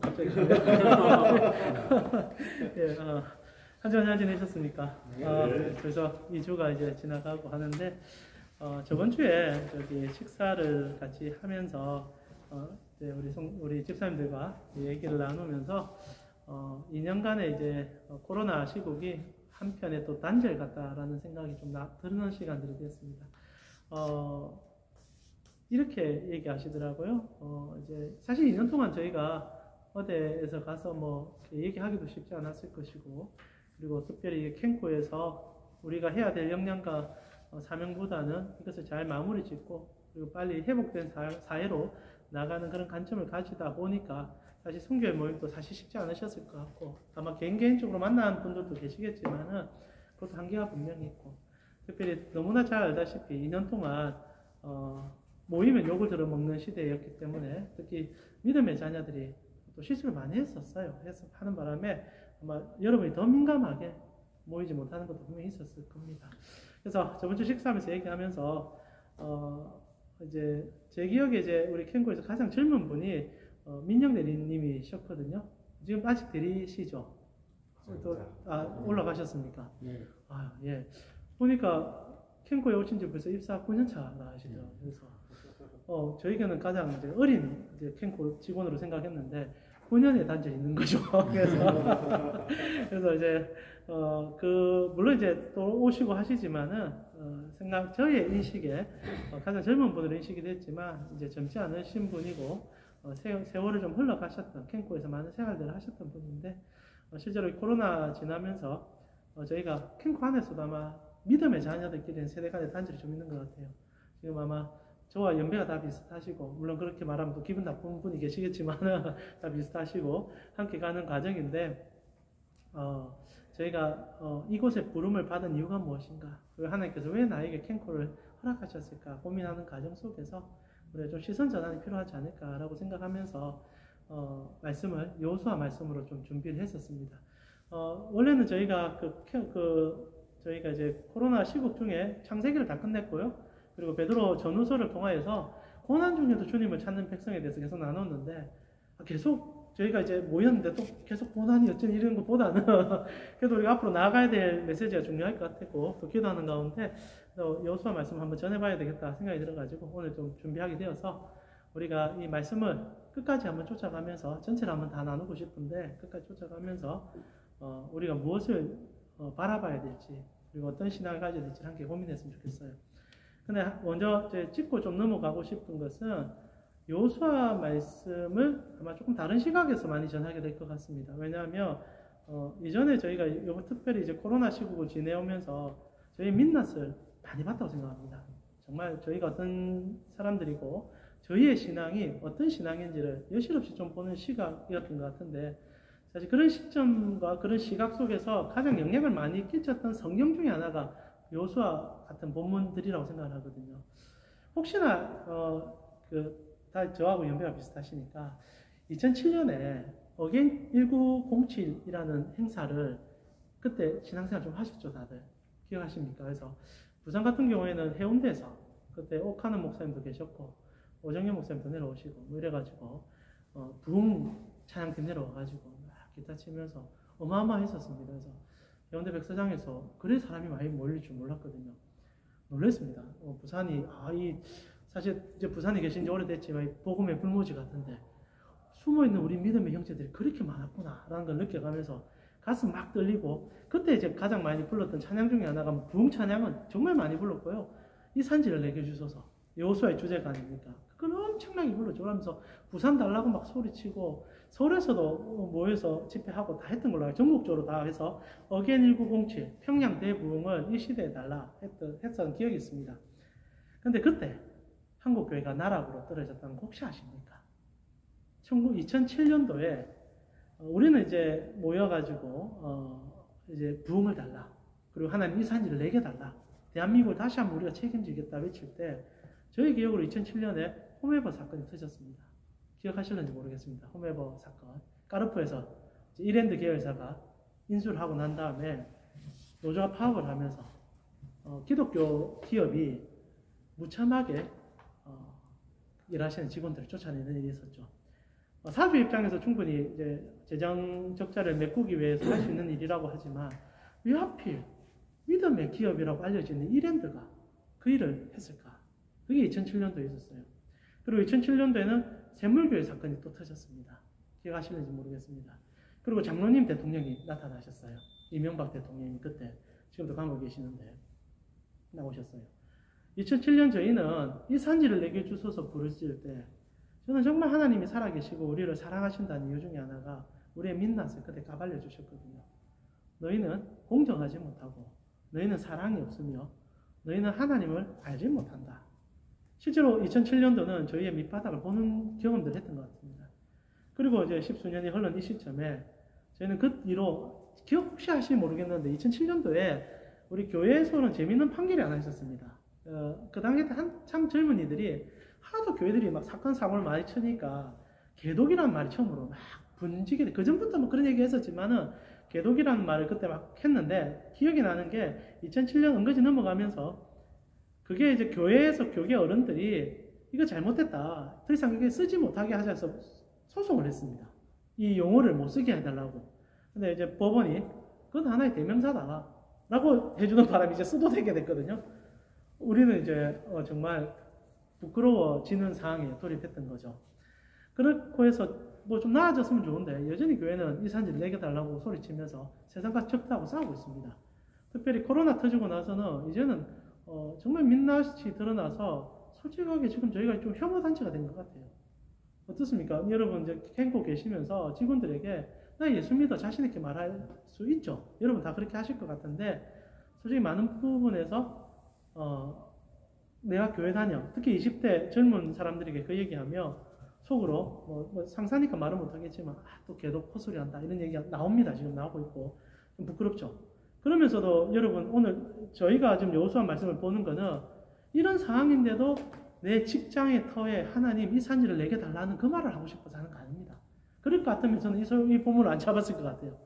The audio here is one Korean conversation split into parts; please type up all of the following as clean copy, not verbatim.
갑자기. 예, 한 주간 잘 지내셨습니까? 그래서 2주가 이제 지나가고 하는데, 저번 주에 저기 식사를 같이 하면서, 이제 우리 집사님들과 얘기를 나누면서, 2년간의 이제 코로나 시국이 한편에 또 단절 같다라는 생각이 좀 드는 시간들이 됐습니다. 이렇게 얘기하시더라고요. 이제 사실 2년 동안 저희가 어디에서 가서 뭐 얘기하기도 쉽지 않았을 것이고, 그리고 특별히 캔코에서 우리가 해야 될 역량과 사명보다는 이것을 잘 마무리 짓고, 그리고 빨리 회복된 사회로 나가는 그런 관점을 가지다 보니까 사실 선교회 모임도 사실 쉽지 않으셨을 것 같고, 아마 개인적으로 만난 분들도 계시겠지만은 그것도 한계가 분명히 있고, 특별히 너무나 잘 알다시피 2년 동안 모이면 욕을 들어먹는 시대였기 때문에 특히 믿음의 자녀들이 또 실수를 많이 했었어요. 하는 바람에 아마 여러분이 더 민감하게 모이지 못하는 것도 분명히 있었을 겁니다. 그래서 저번 주 식사하면서 얘기하면서 이제 제 기억에 이제 우리 캔코에서 가장 젊은 분이 민영 대리님이셨거든요. 지금 아직 대리시죠? 올라가셨습니까? 네. 예. 보니까 캔코에 오신 지 벌써 입사 9년 차라 하시더라고요. 그래서 저희가는 가장 이제 어린 이제 캔코 직원으로 생각했는데 9년의 단절이 있는 거죠. 그래서 이제 물론 이제 또 오시고 하시지만은 저의 인식에 가장 젊은 분으로 인식이 됐지만 이제 젊지 않으신 분이고 세월을 좀 흘러가셨던 캔코에서 많은 생활들을 하셨던 분인데 실제로 코로나 지나면서 저희가 캔코 안에서도 아마 믿음의 자녀들끼리는 세대 간의 단절이 좀 있는 것 같아요. 지금 아마 저와 연배가 다 비슷하시고, 물론 그렇게 말하면 또 기분 나쁜 분이 계시겠지만 다 비슷하시고 함께 가는 과정인데, 저희가 이곳에 부름을 받은 이유가 무엇인가, 그리고 하나님께서 왜 나에게 캔코를 허락하셨을까 고민하는 과정 속에서 우리가 좀 시선 전환이 필요하지 않을까라고 생각하면서 말씀을 여호수아 말씀으로 좀 준비를 했었습니다. 원래는 저희가 저희가 이제 코로나 시국 중에 창세기를 다 끝냈고요. 그리고 베드로 전후서를 통하여서 고난 중에도 주님을 찾는 백성에 대해서 계속 나눴는데, 계속 저희가 이제 모였는데 또 계속 고난이 어쩐 이런 것보다는 그래도 우리가 앞으로 나아가야 될 메시지가 중요할 것 같았고, 또 기도하는 가운데 여호수아 말씀을 한번 전해봐야 되겠다 생각이 들어가지고 오늘 좀 준비하게 되어서 우리가 이 말씀을 끝까지 한번 쫓아가면서, 전체를 한번 다 나누고 싶은데 끝까지 쫓아가면서 우리가 무엇을 바라봐야 될지, 그리고 어떤 신앙을 가져야 될지 함께 고민했으면 좋겠어요. 근데 먼저 짚고 좀 넘어가고 싶은 것은 여호수아 말씀을 아마 조금 다른 시각에서 많이 전하게 될 것 같습니다. 왜냐하면 이전에 저희가 특별히 이제 코로나 시국을 지내오면서 저희 민낯을 많이 봤다고 생각합니다. 정말 저희가 어떤 사람들이고 저희의 신앙이 어떤 신앙인지를 여실없이 좀 보는 시각이었던 것 같은데, 사실 그런 시점과 그런 시각 속에서 가장 영향을 많이 끼쳤던 성경 중에 하나가 여호수아 같은 본문들이라고 생각을 하거든요. 혹시나 다 저하고 연배가 비슷하시니까 2007년에 어게인 1907이라는 행사를 그때 신앙생활 좀 하셨죠, 다들 기억하십니까? 그래서 부산 같은 경우에는 해운대에서 그때 옥하는 목사님도 계셨고 오정현 목사님도 내려오시고 뭐 이래가지고 부흥 찬양팀 내려와가지고 막 기타 치면서 어마어마했었습니다. 그래서 해운대 백사장에서 그래 사람이 많이 몰릴 줄 몰랐거든요. 놀랐습니다. 부산이 사실 이제 부산에 계신 지 오래됐지만 복음의 불모지 같은데 숨어있는 우리 믿음의 형제들이 그렇게 많았구나라는 걸 느껴가면서 가슴 막 떨리고, 그때 이제 가장 많이 불렀던 찬양 중에 하나가 부흥 찬양은 정말 많이 불렀고요. 이 산지를 내게 주소서, 여호수아의 주제가 아닙니까? 그걸 엄청나게 불렀죠. 그러면서 부산 달라고 막 소리치고 서울에서도 모여서 집회하고 다 했던 걸로 알고, 전국적으로 다 해서 어게인 1907 평양 대부흥을 이 시대에 달라 했던 기억이 있습니다. 근데 그때 한국교회가 나락으로 떨어졌다는 거 혹시 아십니까? 2007년도에 우리는 이제 모여가지고 이제 부흥을 달라, 그리고 하나님 이 산지를 내게 달라, 대한민국을 다시 한번 우리가 책임지겠다 외칠 때 저희 기억으로 2007년에 홈웨버 사건이 터졌습니다. 기억하실는지 모르겠습니다. 홈웨버 사건. 까르푸에서 이랜드 계열사가 인수를 하고 난 다음에 노조가 파업을 하면서 기독교 기업이 무참하게 일하시는 직원들을 쫓아내는 일이 있었죠. 사주 입장에서 충분히 이제 재정 적자를 메꾸기 위해서 할 수 있는 일이라고 하지만 왜 하필 믿음의 기업이라고 알려지는 이랜드가 그 일을 했을까? 그게 2007년도에 있었어요. 그리고 2007년도에는 샘물교회 사건이 또 터졌습니다. 기억하시는지 모르겠습니다. 그리고 장로님 대통령이 나타나셨어요. 이명박 대통령이 그때 지금도 감옥에 계시는데 나오셨어요. 2007년 저희는 이 산지를 내게 주소서 부르실 때 저는 정말 하나님이 살아계시고 우리를 사랑하신다는 이유 중에 하나가 우리의 민낯을 그때 까발려 주셨거든요. 너희는 공정하지 못하고 너희는 사랑이 없으며 너희는 하나님을 알지 못한다. 실제로 2007년도는 저희의 밑바닥을 보는 경험들을 했던 것 같습니다. 그리고 이제 십수년이 흘른 이 시점에 저희는 그 뒤로 기억 혹시 하실지 모르겠는데 2007년도에 우리 교회에서는 재미있는 판결이 하나 있었습니다. 그 당시에 한참 젊은이들이 하도 교회들이 막 사건 사고를 많이 치니까 개독이라는 말이 처음으로 막 분지게 돼. 그 전부터 뭐 그런 얘기 했었지만은 개독이라는 말을 그때 막 했는데 기억이 나는 게 2007년 은거지 넘어가면서 그게 이제 교회에서 교계 어른들이 이거 잘못됐다. 더 이상 이게 쓰지 못하게 하셔서 소송을 했습니다. 이 용어를 못 쓰게 해달라고. 근데 이제 법원이 그건 하나의 대명사다. 라고 해주는 바람에 이제 써도 되게 됐거든요. 우리는 이제 정말 부끄러워지는 상황에 돌입했던 거죠. 그렇고 해서 뭐 좀 나아졌으면 좋은데 여전히 교회는 이 산지를 내겨달라고 소리치면서 세상과 적다고 싸우고 있습니다. 특별히 코로나 터지고 나서는 이제는 정말 민낯이 드러나서 솔직하게 지금 저희가 좀 혐오단체가 된 것 같아요. 어떻습니까? 여러분 이제 캠코 계시면서 직원들에게 나 예수 믿어 자신 있게 말할 수 있죠. 여러분 다 그렇게 하실 것 같은데 솔직히 많은 부분에서 내가 교회 다녀 특히 20대 젊은 사람들에게 그 얘기하며 속으로 뭐 상사니까 말은 못하겠지만 또 걔도 헛소리 한다 이런 얘기가 나옵니다. 지금 나오고 있고 좀 부끄럽죠. 그러면서도 여러분 오늘 저희가 지금 여호수아 말씀을 보는 거는 이런 상황인데도 내 직장의 터에 하나님 이 산지를 내게 달라는 그 말을 하고 싶어서 하는 거 아닙니다. 그럴 것 같으면 저는 이 본문을 안 잡았을 것 같아요.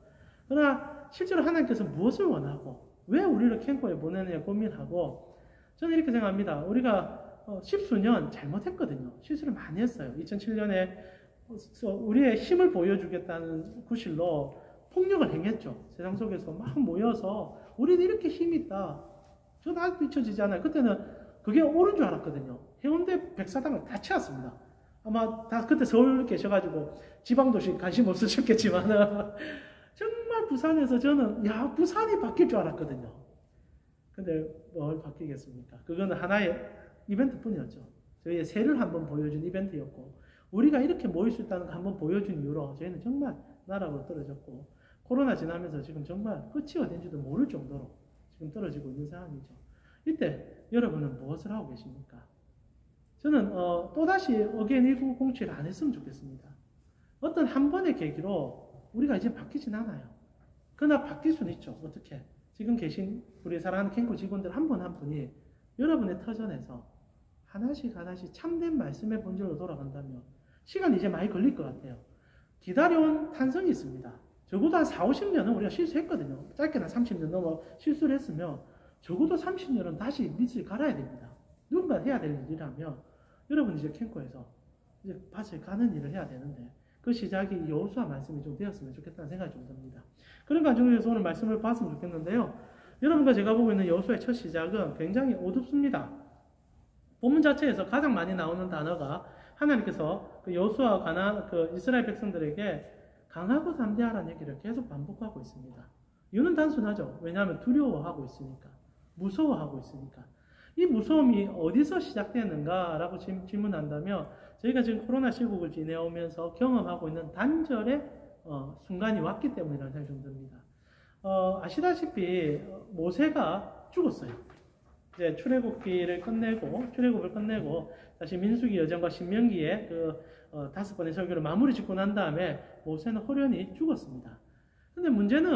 그러나 실제로 하나님께서 무엇을 원하고 왜 우리를 캠코에 보내느냐 고민하고 저는 이렇게 생각합니다. 우리가 십수년 잘못했거든요. 실수를 많이 했어요. 2007년에 우리의 힘을 보여주겠다는 구실로 폭력을 행했죠. 세상 속에서 막 모여서 우리는 이렇게 힘이 있다. 저는 아직도 잊혀지지 않아요. 그때는 그게 옳은 줄 알았거든요. 해운대 백사당을 다 채웠습니다. 아마 다 그때 서울 계셔가지고 지방도시 관심 없으셨겠지만 정말 부산에서 저는 야 부산이 바뀔 줄 알았거든요. 근데 뭘 바뀌겠습니까? 그거는 하나의 이벤트뿐이었죠. 저희의 새를 한번 보여준 이벤트였고 우리가 이렇게 모일 수 있다는 걸 한번 보여준 이후로 저희는 정말 나락으로 떨어졌고 코로나 지나면서 지금 정말 끝이 어딘지도 모를 정도로 지금 떨어지고 있는 상황이죠. 이때 여러분은 무엇을 하고 계십니까? 저는 또다시 어게인 1907 안 했으면 좋겠습니다. 어떤 한 번의 계기로 우리가 이제 바뀌진 않아요. 그러나 바뀔 수는 있죠. 어떻게? 지금 계신 우리 사랑하는 캠코 직원들 한 분 한 분이 여러분의 터전에서 하나씩 참된 말씀의 본질로 돌아간다면 시간이 이제 많이 걸릴 것 같아요. 기다려온 탄성이 있습니다. 적어도 한 4, 50년은 우리가 실수했거든요. 짧게는 30년 넘어 실수를 했으면 적어도 30년은 다시 밑을 갈아야 됩니다. 누군가 해야 될 일이라면 여러분 이제 캠코에서 이제 밭을 가는 일을 해야 되는데 그 시작이 여호수아 말씀이 좀 되었으면 좋겠다는 생각이 좀 듭니다. 그런 관점에서 오늘 말씀을 봤으면 좋겠는데요. 여러분과 제가 보고 있는 여호수아의 첫 시작은 굉장히 어둡습니다. 본문 자체에서 가장 많이 나오는 단어가 하나님께서 그 여호수아와 관한 그 이스라엘 백성들에게 강하고 담대하라는 얘기를 계속 반복하고 있습니다. 이유는 단순하죠. 왜냐하면 두려워하고 있으니까. 무서워하고 있으니까. 이 무서움이 어디서 시작되는가라고 질문한다면 저희가 지금 코로나 시국을 지내오면서 경험하고 있는 단절의 순간이 왔기 때문이라는 생각이 좀 듭니다. 아시다시피 모세가 죽었어요. 이제 출애굽을 끝내고 다시 민수기 여정과 신명기에 그 5번의 설교를 마무리 짓고 난 다음에 모세는 호련히 죽었습니다. 근데 문제는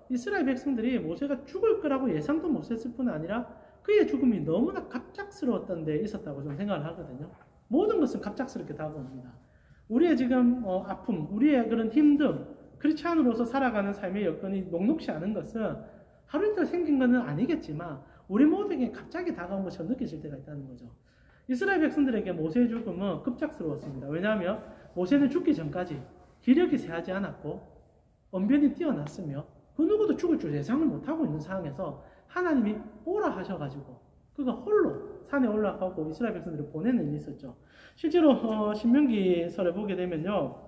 이스라엘 백성들이 모세가 죽을 거라고 예상도 못했을 뿐 아니라 그의 죽음이 너무나 갑작스러웠던 데 있었다고 저는 생각을 하거든요. 모든 것은 갑작스럽게 다가옵니다. 우리의 지금 아픔, 우리의 그런 힘듦, 크리스찬으로서 살아가는 삶의 여건이 녹록지 않은 것은 하루 이틀 생긴 것은 아니겠지만 우리 모두에게 갑자기 다가온 것처럼 느껴질 때가 있다는 거죠. 이스라엘 백성들에게 모세의 죽음은 급작스러웠습니다. 왜냐하면 모세는 죽기 전까지 기력이 쇠하지 않았고 언변이 뛰어났으며 그 누구도 죽을 줄 예상을 못하고 있는 상황에서 하나님이 오라 하셔가지고 그가 홀로 산에 올라가고 이스라엘 백성들을 보내는 일이 있었죠. 실제로 신명기서를 보게 되면요.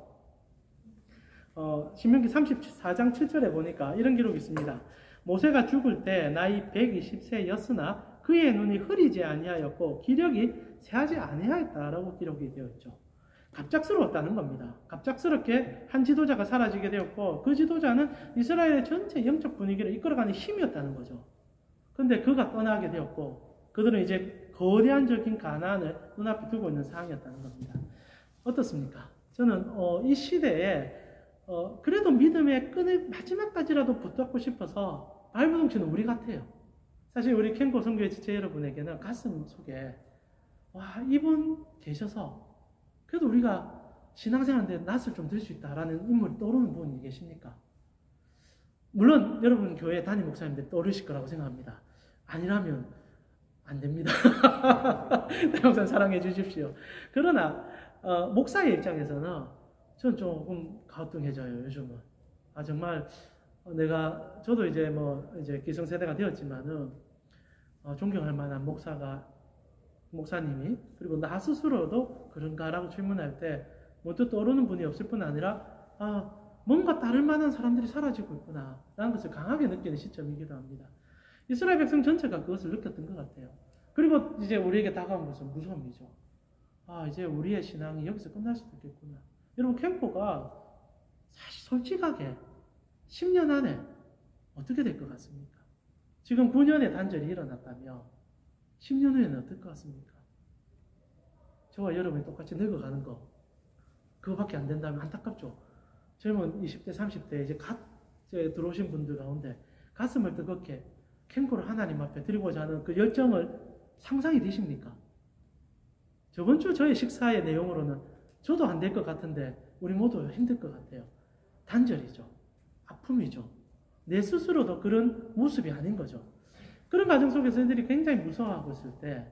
신명기 34장 7절에 보니까 이런 기록이 있습니다. 모세가 죽을 때 나이 120세였으나 그의 눈이 흐리지 아니하였고 기력이 쇠하지 아니하였다라고 기록이 되어 있죠. 갑작스러웠다는 겁니다. 갑작스럽게 한 지도자가 사라지게 되었고 그 지도자는 이스라엘의 전체 영적 분위기를 이끌어가는 힘이었다는 거죠. 그런데 그가 떠나게 되었고 그들은 이제 거대한적인 가나안을 눈앞에 두고 있는 상황이었다는 겁니다. 어떻습니까? 저는 이 시대에 그래도 믿음의 끈을 마지막까지라도 붙잡고 싶어서 발버둥치는 우리 같아요. 사실 우리 캔고 선교회 지체 여러분에게는 가슴 속에 와 이분 계셔서 그래도 우리가 신앙생활인데 낯을 좀 들 수 있다라는 인물이 떠오르는 분이 계십니까? 물론 여러분 교회 담임 목사님들 떠오르실 거라고 생각합니다. 아니라면 안 됩니다. 항상 사랑해 주십시오. 그러나 목사의 입장에서는 저는 조금 가우뚱해져요. 요즘은 정말 저도 이제 이제 기성세대가 되었지만은 존경할 만한 목사님이 그리고 나 스스로도 그런가라고 질문할 때 문득 떠오르는 분이 없을 뿐 아니라 뭔가 따를 만한 사람들이 사라지고 있구나 라는 것을 강하게 느끼는 시점이기도 합니다. 이스라엘 백성 전체가 그것을 느꼈던 것 같아요. 그리고 이제 우리에게 다가온 것은 무서움이죠. 이제 우리의 신앙이 여기서 끝날 수도 있겠구나. 여러분 캠포가 사실 솔직하게 10년 안에 어떻게 될 것 같습니까? 지금 9년의 단절이 일어났다면 10년 후에는 어떨 것 같습니까? 저와 여러분이 똑같이 늙어가는 거 그거밖에 안 된다면 안타깝죠. 젊은 20대 30대 이제 들어오신 분들 가운데 가슴을 뜨겁게 캠코를 하나님 앞에 드리고자 하는 그 열정을 상상이 되십니까? 저번 주 저의 식사의 내용으로는 저도 안 될 것 같은데 우리 모두 힘들 것 같아요. 단절이죠. 아픔이죠. 내 스스로도 그런 모습이 아닌 거죠. 그런 과정 속에서 애들이 굉장히 무서워하고 있을 때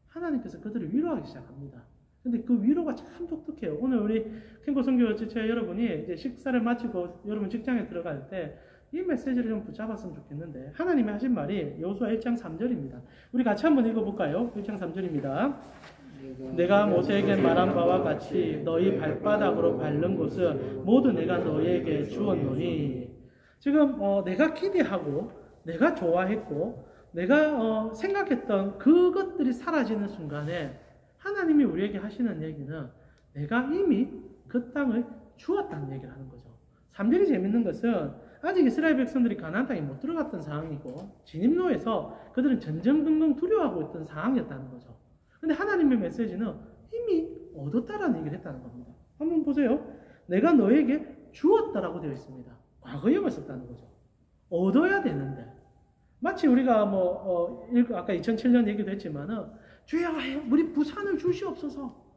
하나님께서 그들을 위로하기 시작합니다. 근데 그 위로가 참 독특해요. 오늘 우리 캠코 선교 지체 여러분이 이제 식사를 마치고 여러분 직장에 들어갈 때 이 메시지를 좀 붙잡았으면 좋겠는데 하나님이 하신 말이 여호수아 1장 3절입니다. 우리 같이 한번 읽어볼까요? 1장 3절입니다. 내가 모세에게 말한 바와 같이 너희 발바닥으로 밟는 곳은 모두 내가 너희에게 주었노니. 지금 내가 기대하고 내가 좋아했고 내가 생각했던 그것들이 사라지는 순간에 하나님이 우리에게 하시는 얘기는 내가 이미 그 땅을 주었다는 얘기를 하는 거죠. 3절이 재밌는 것은 아직 이스라엘 백성들이 가나안 땅에 못 들어갔던 상황이고 진입로에서 그들은 전전긍긍 두려워하고 있던 상황이었다는 거죠. 근데 하나님의 메시지는 이미 얻었다라는 얘기를 했다는 겁니다. 한번 보세요. 내가 너에게 주었다라고 되어 있습니다. 과거형을 썼다는 거죠. 얻어야 되는데 마치 우리가 아까 2007년 얘기도 했지만은 주여 우리 부산을 주시옵소서,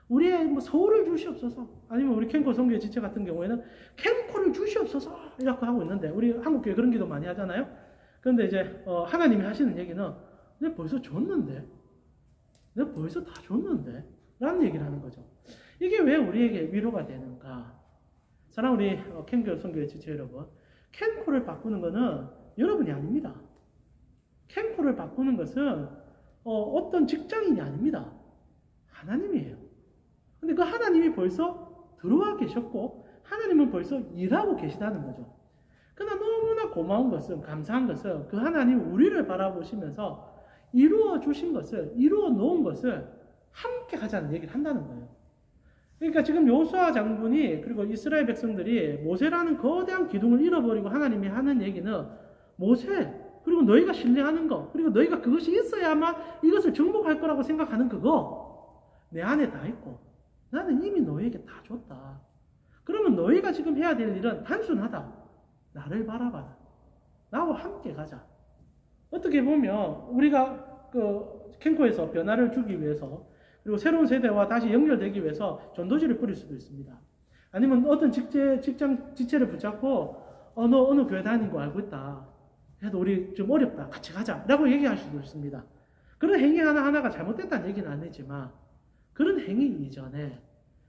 우리의 서울을 주시옵소서, 아니면 우리 캠코 선교회 지체 같은 경우에는 캠코를 주시옵소서 이렇게 하고 있는데 우리 한국교회 그런 기도 많이 하잖아요. 그런데 이제 하나님이 하시는 얘기는 내가 벌써 줬는데, 내가 벌써 다 줬는데 라는 얘기를 하는 거죠. 이게 왜 우리에게 위로가 되는가? 사랑 우리 캠코 선교회 지체 여러분, 캠코를 바꾸는 것은 여러분이 아닙니다. 캠코를 바꾸는 것은 어떤 직장인이 아닙니다. 하나님이에요. 근데 그 하나님이 벌써 들어와 계셨고 하나님은 벌써 일하고 계시다는 거죠. 그러나 너무나 고마운 것은, 감사한 것은 그 하나님이 우리를 바라보시면서 이루어 주신 것을, 이루어 놓은 것을 함께 하자는 얘기를 한다는 거예요. 그러니까 지금 여호수아 장군이 그리고 이스라엘 백성들이 모세라는 거대한 기둥을 잃어버리고 하나님이 하는 얘기는 모세 그리고 너희가 신뢰하는 거, 그리고 너희가 그것이 있어야만 이것을 정복할 거라고 생각하는 그거 내 안에 다 있고 나는 이미 너희에게 다 줬다. 그러면 너희가 지금 해야 될 일은 단순하다. 나를 바라봐라. 나와 함께 가자. 어떻게 보면 우리가 캠코에서 변화를 주기 위해서 그리고 새로운 세대와 다시 연결되기 위해서 전도지를 뿌릴 수도 있습니다. 아니면 어떤 직장 지체를 붙잡고 너 어느 교회 다니는 거 알고 있다. 해도 우리 좀 어렵다. 같이 가자. 라고 얘기할 수도 있습니다. 그런 행위 하나하나가 잘못됐다는 얘기는 아니지만 그런 행위 이전에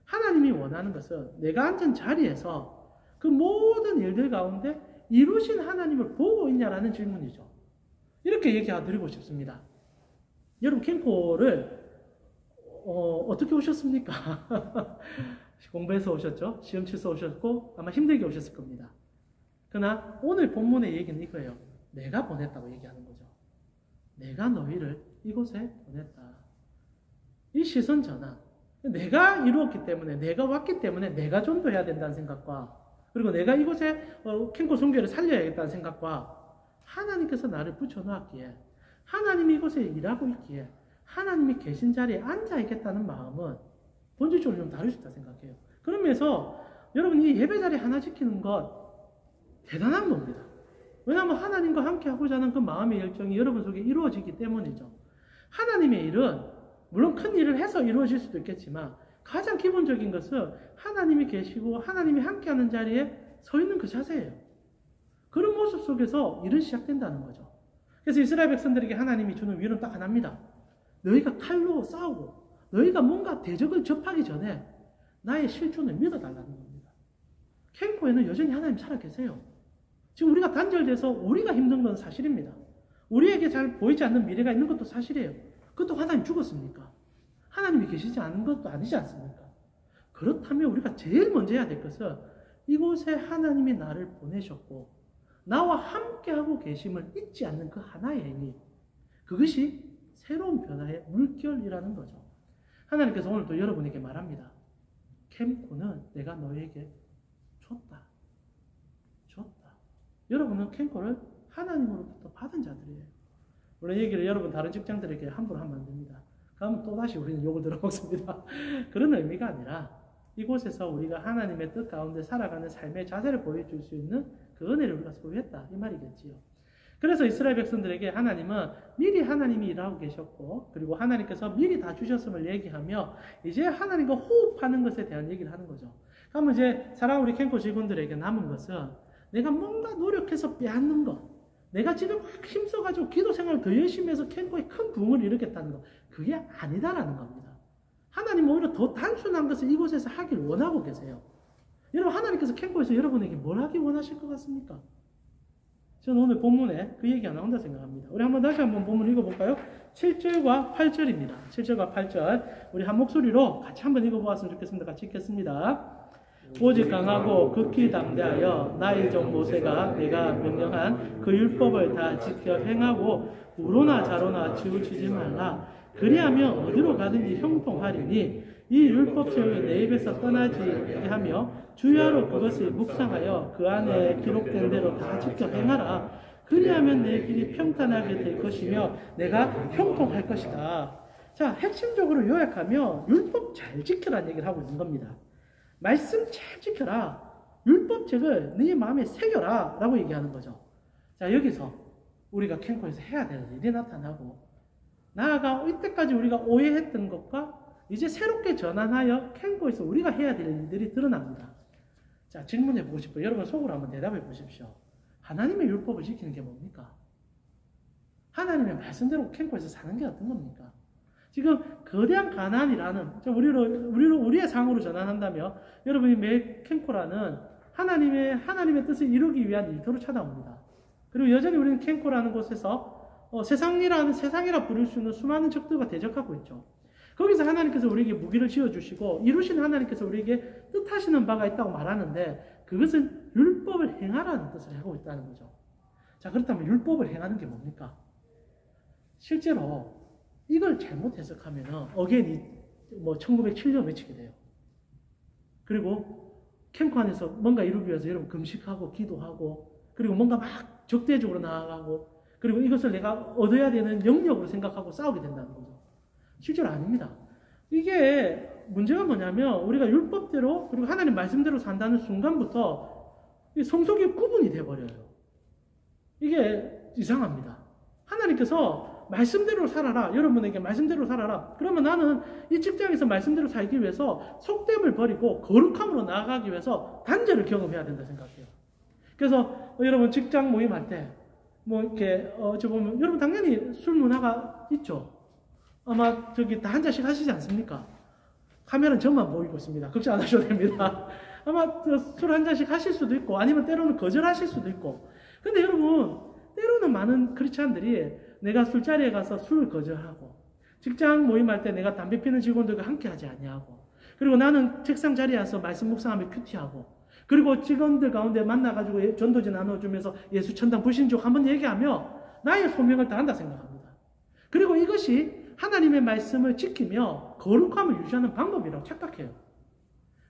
하나님이 원하는 것은 내가 앉은 자리에서 그 모든 일들 가운데 이루신 하나님을 보고 있냐라는 질문이죠. 이렇게 얘기해드리고 싶습니다. 여러분 캠코를 어떻게 오셨습니까? 공부해서 오셨죠? 시험 치서 오셨고 아마 힘들게 오셨을 겁니다. 그러나 오늘 본문의 얘기는 이거예요. 내가 보냈다고 얘기하는 거죠. 내가 너희를 이곳에 보냈다. 이 시선 전환. 내가 이루었기 때문에, 내가 왔기 때문에 내가 전도해야 된다는 생각과, 그리고 내가 이곳에 캠코 선교회를 살려야겠다는 생각과, 하나님께서 나를 붙여놓았기에, 하나님이 이곳에 일하고 있기에, 하나님이 계신 자리에 앉아 있겠다는 마음은 본질적으로 좀 다를 수 있다 생각해요. 그러면서 여러분 이 예배 자리 하나 지키는 것 대단한 겁니다. 왜냐하면 하나님과 함께 하고자 하는 그 마음의 열정이 여러분 속에 이루어지기 때문이죠. 하나님의 일은 물론 큰 일을 해서 이루어질 수도 있겠지만 가장 기본적인 것은 하나님이 계시고 하나님이 함께하는 자리에 서 있는 그 자세예요. 그런 모습 속에서 일은 시작된다는 거죠. 그래서 이스라엘 백성들에게 하나님이 주는 위로는 딱 하나입니다. 너희가 칼로 싸우고 너희가 뭔가 대적을 접하기 전에 나의 실존을 믿어달라는 겁니다. 캠코에는 여전히 하나님 살아계세요. 지금 우리가 단절돼서 우리가 힘든 건 사실입니다. 우리에게 잘 보이지 않는 미래가 있는 것도 사실이에요. 그것도 하나님 죽었습니까? 하나님이 계시지 않은 것도 아니지 않습니까? 그렇다면 우리가 제일 먼저 해야 될 것은 이곳에 하나님이 나를 보내셨고 나와 함께하고 계심을 잊지 않는 그 하나의 행위, 그것이 새로운 변화의 물결이라는 거죠. 하나님께서 오늘도 여러분에게 말합니다. 캠코는 내가 너에게 줬다. 여러분은 캠코를 하나님으로부터 받은 자들이에요. 우리 얘기를 여러분 다른 직장들에게 함부로 하면 안 됩니다. 그러면 또다시 우리는 욕을 들어먹습니다. 그런 의미가 아니라 이곳에서 우리가 하나님의 뜻 가운데 살아가는 삶의 자세를 보여줄 수 있는 그 은혜를 우리가 소유했다. 이 말이겠지요. 그래서 이스라엘 백성들에게 하나님은 미리 하나님이 일하고 계셨고 그리고 하나님께서 미리 다 주셨음을 얘기하며 이제 하나님과 호흡하는 것에 대한 얘기를 하는 거죠. 그러면 이제 사랑하는 우리 캠코 직원들에게 남은 것은 내가 뭔가 노력해서 빼앗는 것, 내가 지금 힘써가지고 기도 생활을 더 열심히 해서 캠코에 큰 부흥을 일으켰다는 것, 그게 아니다라는 겁니다. 하나님 오히려 더 단순한 것을 이곳에서 하길 원하고 계세요. 여러분 하나님께서 캠코에서 여러분에게 뭘 하기 원하실 것 같습니까? 저는 오늘 본문에 그 얘기가 나온다 생각합니다. 우리 한번 다시 한번 본문 읽어볼까요? 7절과 8절입니다. 7절과 8절 우리 한 목소리로 같이 한번 읽어보았으면 좋겠습니다. 같이 읽겠습니다. 오직 강하고 극히 담대하여 나의 종 모세가 내가 명령한 그 율법을 다 지켜 행하고 우로나 좌로나 치우치지 말라. 그리하면 어디로 가든지 형통하리니 이 율법책이 내 입에서 떠나지 하며 주야로 그것을 묵상하여 그 안에 기록된 대로 다 지켜 행하라. 그리하면 내 길이 평탄하게 될 것이며 내가 형통할 것이다. 자, 핵심적으로 요약하면 율법 잘 지켜라는 얘기를 하고 있는 겁니다. 말씀 잘 지켜라. 율법책을 네 마음에 새겨라. 라고 얘기하는 거죠. 자, 여기서 우리가 캠코에서 해야 되는 일이 나타나고 나아가 이때까지 우리가 오해했던 것과 이제 새롭게 전환하여 캠코에서 우리가 해야 될 일들이 드러납니다. 자, 질문해 보고 싶어요. 여러분 속으로 한번 대답해 보십시오. 하나님의 율법을 지키는 게 뭡니까? 하나님의 말씀대로 캠코에서 사는 게 어떤 겁니까? 지금 거대한 가난이라는 우리의 상으로 전환한다며 여러분이 매일 캠코라는 하나님의 뜻을 이루기 위한 일터로 찾아옵니다. 그리고 여전히 우리는 캠코라는 곳에서 세상이라 부를 수 있는 수많은 적들과 대적하고 있죠. 거기서 하나님께서 우리에게 무기를 지어주시고 이루신 하나님께서 우리에게 뜻하시는 바가 있다고 말하는데 그것은 율법을 행하라는 뜻을 하고 있다는 거죠. 자, 그렇다면 율법을 행하는 게 뭡니까? 실제로 이걸 잘못 해석하면 어게인이 1907년 외치게 돼요. 그리고 캠프 안에서 뭔가 이루기 위해서 여러분 금식하고 기도하고 그리고 뭔가 막 적대적으로 나아가고 그리고 이것을 내가 얻어야 되는 영역으로 생각하고 싸우게 된다는 거죠. 실제로 아닙니다. 이게 문제가 뭐냐면 우리가 율법대로 그리고 하나님 말씀대로 산다는 순간부터 성속이 구분이 돼버려요. 이게 이상합니다. 하나님께서 말씀대로 살아라. 여러분에게 말씀대로 살아라. 그러면 나는 이 직장에서 말씀대로 살기 위해서 속됨을 버리고 거룩함으로 나아가기 위해서 단절을 경험해야 된다 생각해요. 그래서 여러분 직장 모임할 때 이렇게 보면 여러분 당연히 술 문화가 있죠. 아마 다 한 잔씩 하시지 않습니까? 카메라는 저만 보이고 있습니다. 걱정 안 하셔도 됩니다. 아마 술 한 잔씩 하실 수도 있고 아니면 때로는 거절하실 수도 있고. 근데 여러분, 때로는 많은 크리스찬들이 내가 술자리에 가서 술을 거절하고 직장 모임할 때 내가 담배 피는 직원들과 함께 하지 아니하고 그리고 나는 책상 자리에 와서 말씀 묵상하며 큐티하고 그리고 직원들 가운데 만나가지고 전도지 나눠주면서 예수 천당 불신족 한번 얘기하며 나의 소명을 다한다 생각합니다. 그리고 이것이 하나님의 말씀을 지키며 거룩함을 유지하는 방법이라고 착각해요.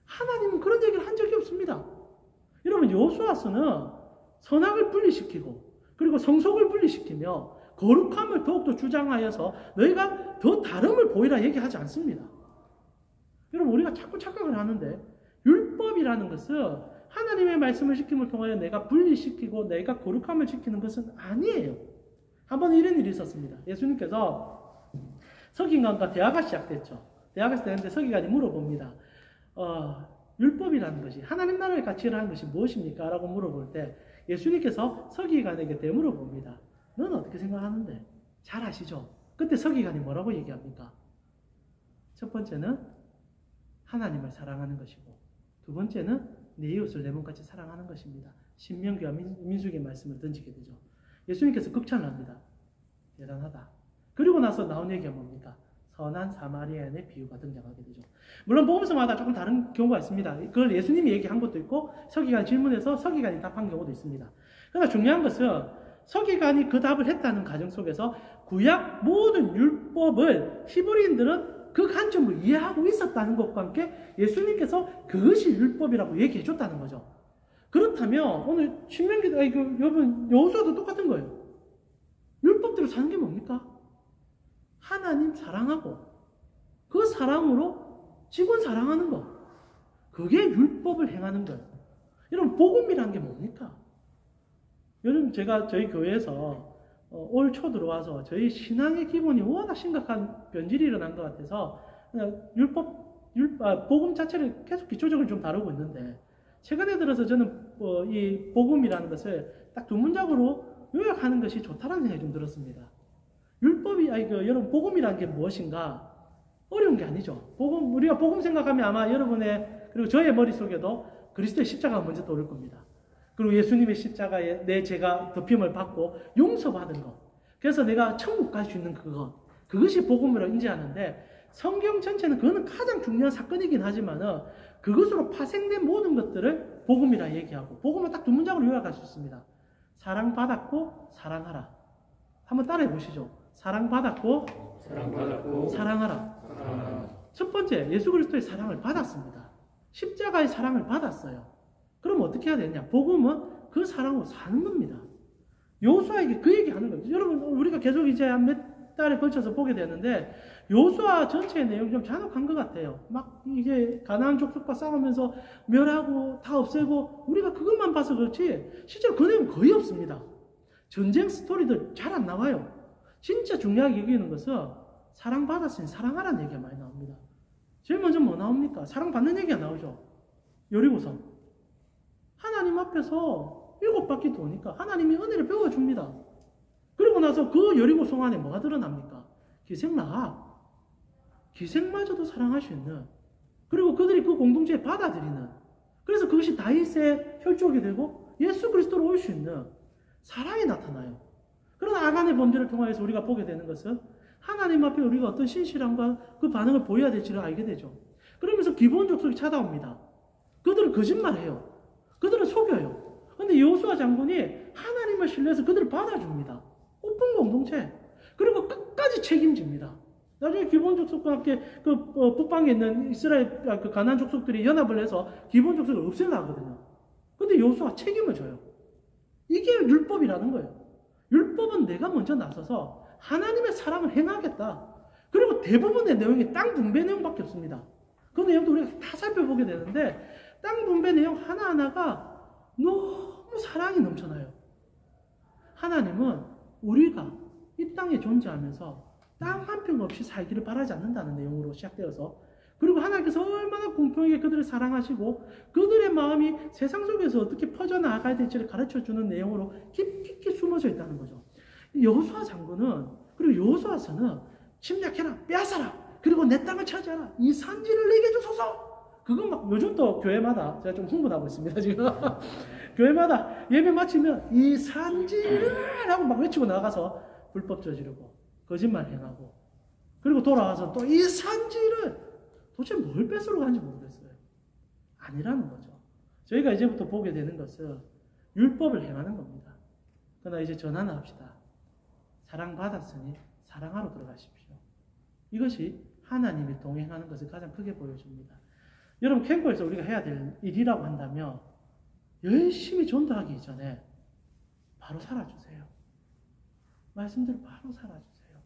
하나님은 그런 얘기를 한 적이 없습니다. 여러분, 여호수아서는 선악을 분리시키고 그리고 성속을 분리시키며 거룩함을 더욱더 주장하여서 너희가 더 다름을 보이라 얘기하지 않습니다. 여러분, 우리가 자꾸 착각을 하는데 율법이라는 것은 하나님의 말씀을 지킴을 통하여 내가 분리시키고 내가 거룩함을 지키는 것은 아니에요. 한번 이런 일이 있었습니다. 예수님께서 서기관과 대화가 시작됐죠. 대화가 시작됐는데 서기관이 물어봅니다. 율법이라는 것이 하나님 나라의 가치를 하는 것이 무엇입니까? 라고 물어볼 때 예수님께서 서기관에게 되물어봅니다. 너는 어떻게 생각하는데? 잘 아시죠? 그때 서기관이 뭐라고 얘기합니까? 첫 번째는 하나님을 사랑하는 것이고 두 번째는 내 이웃을 내 몸같이 사랑하는 것입니다. 신명기와 민수기의 말씀을 던지게 되죠. 예수님께서 극찬을 합니다. 대단하다. 그리고 나서 나온 얘기가 뭡니까? 선한 사마리아인의 비유가 등장하게 되죠. 물론 복음서마다 조금 다른 경우가 있습니다. 그걸 예수님이 얘기한 것도 있고 서기관이 질문해서 서기관이 답한 경우도 있습니다. 그러나 중요한 것은 서기관이 그 답을 했다는 과정 속에서 구약 모든 율법을 히브리인들은 그 관점으로 이해하고 있었다는 것과 함께 예수님께서 그것이 율법이라고 얘기해 줬다는 거죠. 그렇다면 오늘 신명기도 여러분 여호수아도 똑같은 거예요. 율법대로 사는 게 뭡니까? 하나님 사랑하고 그 사랑으로 직원 사랑하는 것. 그게 율법을 행하는 거예요. 여러분, 복음이라는 게 뭡니까? 요즘 제가 저희 교회에서 올 초 들어와서 저희 신앙의 기본이 워낙 심각한 변질이 일어난 것 같아서 그냥 복음 자체를 계속 기초적으로 좀 다루고 있는데 최근에 들어서 저는 이 복음이라는 것을 딱 두 문장으로 요약하는 것이 좋다는 생각이 좀 들었습니다. 여러분, 복음이라는 게 무엇인가? 어려운 게 아니죠. 우리가 복음 생각하면 아마 여러분의, 그리고 저의 머릿속에도 그리스도의 십자가가 먼저 떠오를 겁니다. 그리고 예수님의 십자가에 내 죄가 덮임을 받고 용서받은 것. 그래서 내가 천국 갈 수 있는 그것이 복음으로 인지하는데 성경 전체는 그거는 가장 중요한 사건이긴 하지만은 그것으로 파생된 모든 것들을 복음이라 얘기하고 복음은 딱 두 문장으로 요약할 수 있습니다. 사랑받았고 사랑하라. 한번 따라해 보시죠. 사랑받았고 사랑하라. 첫 번째, 예수 그리스도의 사랑을 받았습니다. 십자가의 사랑을 받았어요. 그럼 어떻게 해야 되냐? 복음은 그 사랑으로 사는 겁니다. 여호수아에게 그 얘기하는 거죠. 여러분, 우리가 계속 이제 몇 달에 걸쳐서 보게 되는데 여호수아 전체의 내용이 좀 잔혹한 것 같아요. 막 이게 가나안 족속과 싸우면서 멸하고 다 없애고 우리가 그것만 봐서 그렇지 실제로 그 내용은 거의 없습니다. 전쟁 스토리들 잘 안 나와요. 진짜 중요하게 얘기하는 것은 사랑받았으니 사랑하라는 얘기가 많이 나옵니다. 제일 먼저 뭐 나옵니까? 사랑받는 얘기가 나오죠. 여리고성. 하나님 앞에서 7바퀴 도니까 하나님이 은혜를 베어줍니다. 그리고 나서 그 여리고성 안에 뭐가 드러납니까? 기생라합. 기생마저도 사랑할 수 있는, 그리고 그들이 그 공동체에 받아들이는, 그래서 그것이 다윗의 혈족이 되고 예수 그리스도로 올 수 있는 사랑이 나타나요. 그러나 아간의 범죄를 통하여서 우리가 보게 되는 것은 하나님 앞에 우리가 어떤 신실함과 그 반응을 보여야 될지를 알게 되죠. 그러면서 기본 족속이 찾아옵니다. 그들은 거짓말해요. 그들은 속여요. 그런데 여호수아 장군이 하나님을 신뢰해서 그들을 받아줍니다. 오픈 공동체. 그리고 끝까지 책임집니다. 나중에 기본 족속과 함께 북방에 있는 이스라엘 그 가나안 족속들이 연합을 해서 기본 족속을 없애려 하거든요. 근데 여호수아가 책임을 져요. 이게 율법이라는 거예요. 율법은 내가 먼저 나서서 하나님의 사랑을 행하겠다. 그리고 대부분의 내용이 땅 분배 내용밖에 없습니다. 그 내용도 우리가 다 살펴보게 되는데 땅 분배 내용 하나하나가 너무 사랑이 넘쳐나요. 하나님은 우리가 이 땅에 존재하면서 땅 한 평 없이 살기를 바라지 않는다는 내용으로 시작되어서, 그리고 하나님께서 얼마나 공평하게 그들을 사랑하시고 그들의 마음이 세상 속에서 어떻게 퍼져나가야 될지를 가르쳐주는 내용으로 깊이 숨어져 있다는 거죠. 여호수아 장군은, 그리고 여호수아서는 침략해라, 빼앗아라, 그리고 내 땅을 차지하라. 이 산지를 내게 주소서. 그건 막 요즘 또 교회마다 제가 좀 흥분하고 있습니다 지금. 교회마다 예배 마치면 이 산지를 하고 막 외치고 나가서 불법 저지르고 거짓말 행하고 그리고 돌아와서 또 이 산지를 도대체 뭘 뺏으러 가는지 모르겠어요. 아니라는 거죠. 저희가 이제부터 보게 되는 것은 율법을 행하는 겁니다. 그러나 이제 전환을 합시다. 사랑받았으니 사랑하러 들어가십시오. 이것이 하나님이 동행하는 것을 가장 크게 보여줍니다. 여러분 캠프에서 우리가 해야 될 일이라고 한다면 열심히 전도하기 이전에 바로 살아주세요. 말씀대로 바로 살아주세요.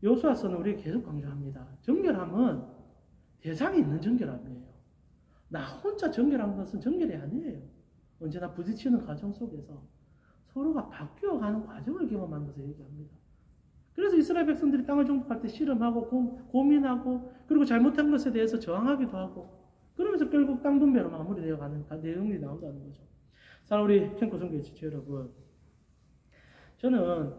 여호수아서는 우리에게 계속 강조합니다. 정결함은 대상이 있는 정결함이에요. 나 혼자 정결한 것은 정결이 아니에요. 언제나 부딪히는 과정 속에서 서로가 바뀌어가는 과정을 경험하는 것을 얘기합니다. 그래서 이스라엘 백성들이 땅을 정복할 때 씨름하고 고민하고 그리고 잘못한 것에 대해서 저항하기도 하고 그러면서 결국 땅 분배로 마무리되어가는 내용이 나온다는 거죠. 자, 우리 캠프 성교의 지체 여러분, 저는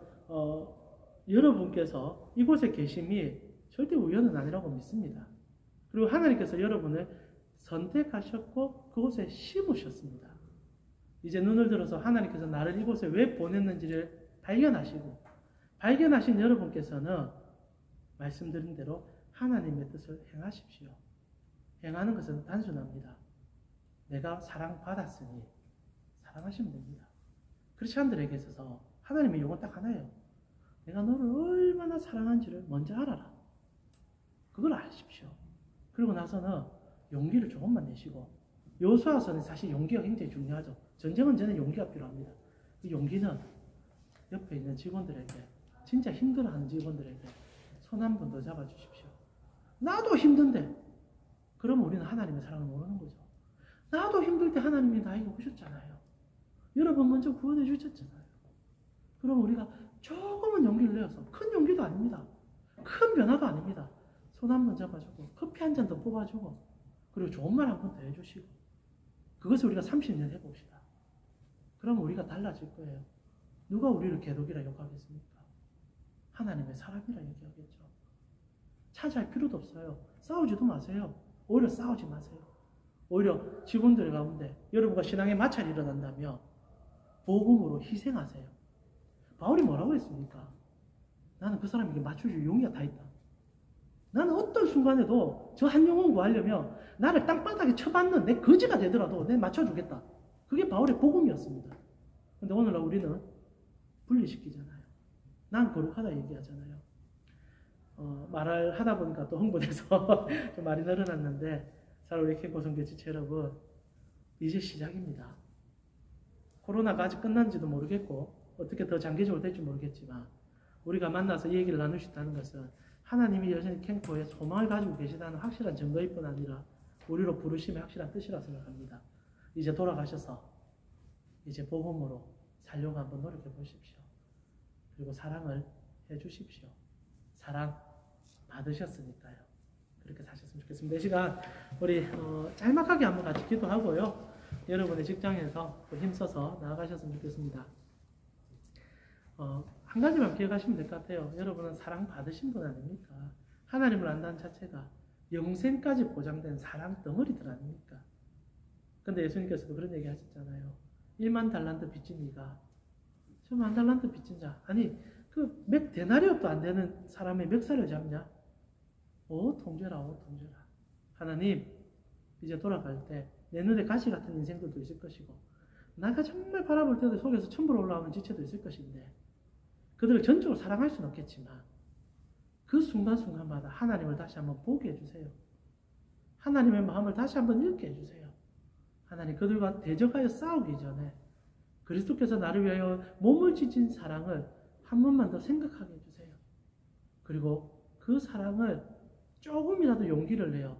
여러분께서 이곳에 계심이 절대 우연은 아니라고 믿습니다. 그리고 하나님께서 여러분을 선택하셨고 그곳에 심으셨습니다. 이제 눈을 들어서 하나님께서 나를 이곳에 왜 보냈는지를 발견하신 여러분께서는 말씀드린 대로 하나님의 뜻을 행하십시오. 행하는 것은 단순합니다. 내가 사랑받았으니 사랑하시면 됩니다. 크리스찬들에게 있어서 하나님의 용어는 딱 하나예요. 내가 너를 얼마나 사랑한지를 먼저 알아라. 그걸 아십시오. 그리고 나서는 용기를 조금만 내시고, 여호수아서는 사실 용기가 굉장히 중요하죠. 전쟁은 저는 용기가 필요합니다. 이 용기는 옆에 있는 직원들에게, 진짜 힘들어하는 직원들에게 손 한 번 더 잡아주십시오. 나도 힘든데, 그러면 우리는 하나님의 사랑을 모르는 거죠. 나도 힘들 때 하나님이 나에게 오셨잖아요. 여러분 먼저 구원해 주셨잖아요. 그럼 우리가 조금은 용기를 내어서, 큰 용기도 아닙니다. 큰 변화도 아닙니다. 손 한 번 잡아주고 커피 한 잔 더 뽑아주고 그리고 좋은 말 한 번 더 해주시고 그것을 우리가 30년 해봅시다. 그럼 우리가 달라질 거예요. 누가 우리를 개독이라 욕하겠습니까? 하나님의 사람이라 얘기하겠죠. 차지할 필요도 없어요. 싸우지도 마세요. 오히려 싸우지 마세요. 오히려 직원들 가운데 여러분과 신앙의 마찰이 일어난다면 복음으로 희생하세요. 바울이 뭐라고 했습니까? 나는 그 사람에게 맞춰줄 용기가 다 있다. 나는 어떤 순간에도 저 한 영혼 구하려면 나를 땅바닥에 쳐박는 내 거지가 되더라도 내 맞춰주겠다. 그게 바울의 복음이었습니다. 근데 오늘날 우리는 분리시키잖아요. 난 거룩하다 얘기하잖아요. 말을 하다 보니까 또 흥분해서 좀 말이 늘어났는데, 잘 우리 캠프 성교 지체 여러분, 이제 시작입니다. 코로나가 아직 끝난지도 모르겠고 어떻게 더 장기적으로 될지 모르겠지만 우리가 만나서 이 얘기를 나눌 수 있다는 것은 하나님이 여전히 캠프에 소망을 가지고 계시다는 확실한 증거일 뿐 아니라 우리로 부르심의 확실한 뜻이라 생각합니다. 이제 돌아가셔서 이제 복음으로 살려고 한번 노력해 보십시오. 그리고 사랑을 해 주십시오. 사랑 받으셨으니까요. 그렇게 사셨으면 좋겠습니다. 이 시간 우리 짤막하게 한번 같이 기도하고요. 여러분의 직장에서 힘써서 나아가셨으면 좋겠습니다. 한 가지만 기억하시면 될 것 같아요. 여러분은 사랑 받으신 분 아닙니까? 하나님을 안다는 자체가 영생까지 보장된 사랑 덩어리들 아닙니까? 근데 예수님께서도 그런 얘기 하셨잖아요. 1만 달란트 빚진 이가 저 1만 달란트 빚진 자, 아니 그 몇 데나리온도 안 되는 사람의 멱살을 잡냐? 오 통제라. 하나님 이제 돌아갈 때 내 눈에 가시 같은 인생들도 있을 것이고 내가 정말 바라볼 때도 속에서 천불 올라오는 지체도 있을 것인데 그들을 전적으로 사랑할 수는 없겠지만 그 순간순간마다 하나님을 다시 한번 보게 해주세요. 하나님의 마음을 다시 한번 읽게 해주세요. 하나님 그들과 대적하여 싸우기 전에 그리스도께서 나를 위하여 몸을 지진 사랑을 한 번만 더 생각하게 해주세요. 그리고 그 사랑을 조금이라도 용기를 내어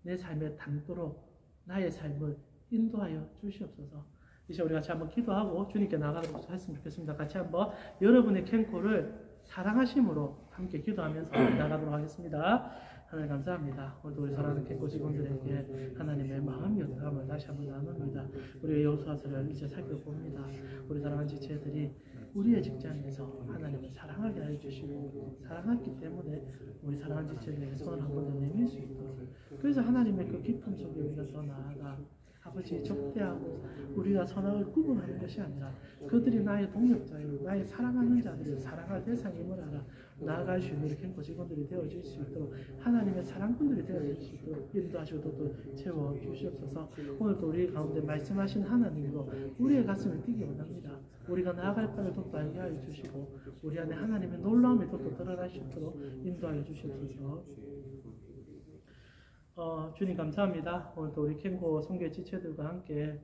내 삶에 담도록 나의 삶을 인도하여 주시옵소서. 이제 우리 같이 한번 기도하고 주님께 나가도록 했으면 좋겠습니다. 같이 한번 여러분의 캠코를 사랑하심으로 함께 기도하면서 나가도록 하겠습니다. 하나님 감사합니다. 오늘도 우리 사랑하는 캠코 직원들에게 하나님의 마음이었다함을 다시 한번 나눕니다. 우리의 여호수아서를 이제 살펴봅니다. 우리 사랑하는 지체들이 우리의 직장에서 하나님을 사랑하게 해주시고 사랑했기 때문에 우리 사랑하는 지체들에게 손을 한 번 더 내밀 수 있도록 그래서 하나님의 그 기쁨 속에 우리가 더 나아가 아버지의 적대하고 우리가 선악을 구분하는 것이 아니라 그들이 나의 동력자요 나의 사랑하는 자들을 사랑할 대상임을 알아 나아갈 수 있는 캠프 직원들이 되어질 수 있도록 하나님의 사랑꾼들이 되어질 수 있도록 인도하시고 또 채워주시옵소서. 오늘도 우리 가운데 말씀하신 하나님으로 우리의 가슴을 뛰기 원합니다. 우리가 나아갈 바를 더 알게 하여 주시고 우리 안에 하나님의 놀라움이 더 드러날 수 있도록 인도하여 주시옵소서. 주님 감사합니다. 오늘도 우리 캠코 선교의 지체들과 함께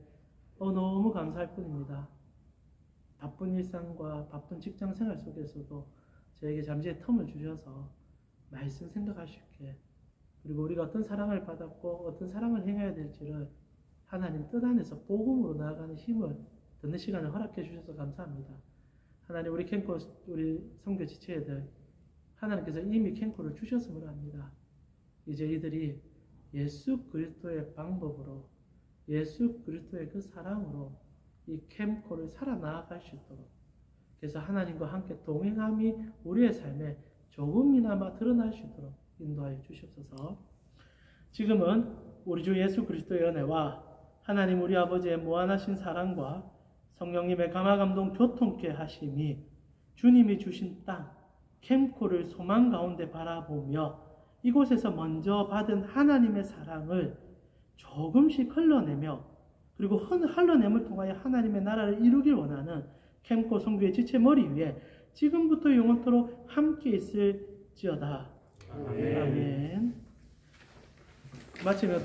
너무 감사할 뿐입니다. 바쁜 일상과 바쁜 직장 생활 속에서도 저에게 잠시의 텀을 주셔서 말씀 생각할 수 있게 그리고 우리가 어떤 사랑을 받았고 어떤 사랑을 행해야 될지를 하나님 뜻 안에서 복음으로 나아가는 힘을 듣는 시간을 허락해 주셔서 감사합니다. 하나님 우리 캠코 우리 선교 지체들 하나님께서 이미 캠코를 주셨음을 압니다. 이제 이들이 예수 그리스도의 방법으로 예수 그리스도의 그 사랑으로 이 캠코를 살아나갈 수 있도록 그래서 하나님과 함께 동행함이 우리의 삶에 조금이나마 드러날 수 있도록 인도하여 주시옵소서. 지금은 우리 주 예수 그리스도의 은혜와 하나님 우리 아버지의 무한하신 사랑과 성령님의 감화감동 교통케 하심이 주님이 주신 땅 캠코를 소망 가운데 바라보며 이곳에서 먼저 받은 하나님의 사랑을 조금씩 흘러내며 그리고 흘러냄을 통하여 하나님의 나라를 이루길 원하는 캠코 선교의 지체 머리 위에 지금부터 영원토록 함께 있을지어다. 아멘. 마치면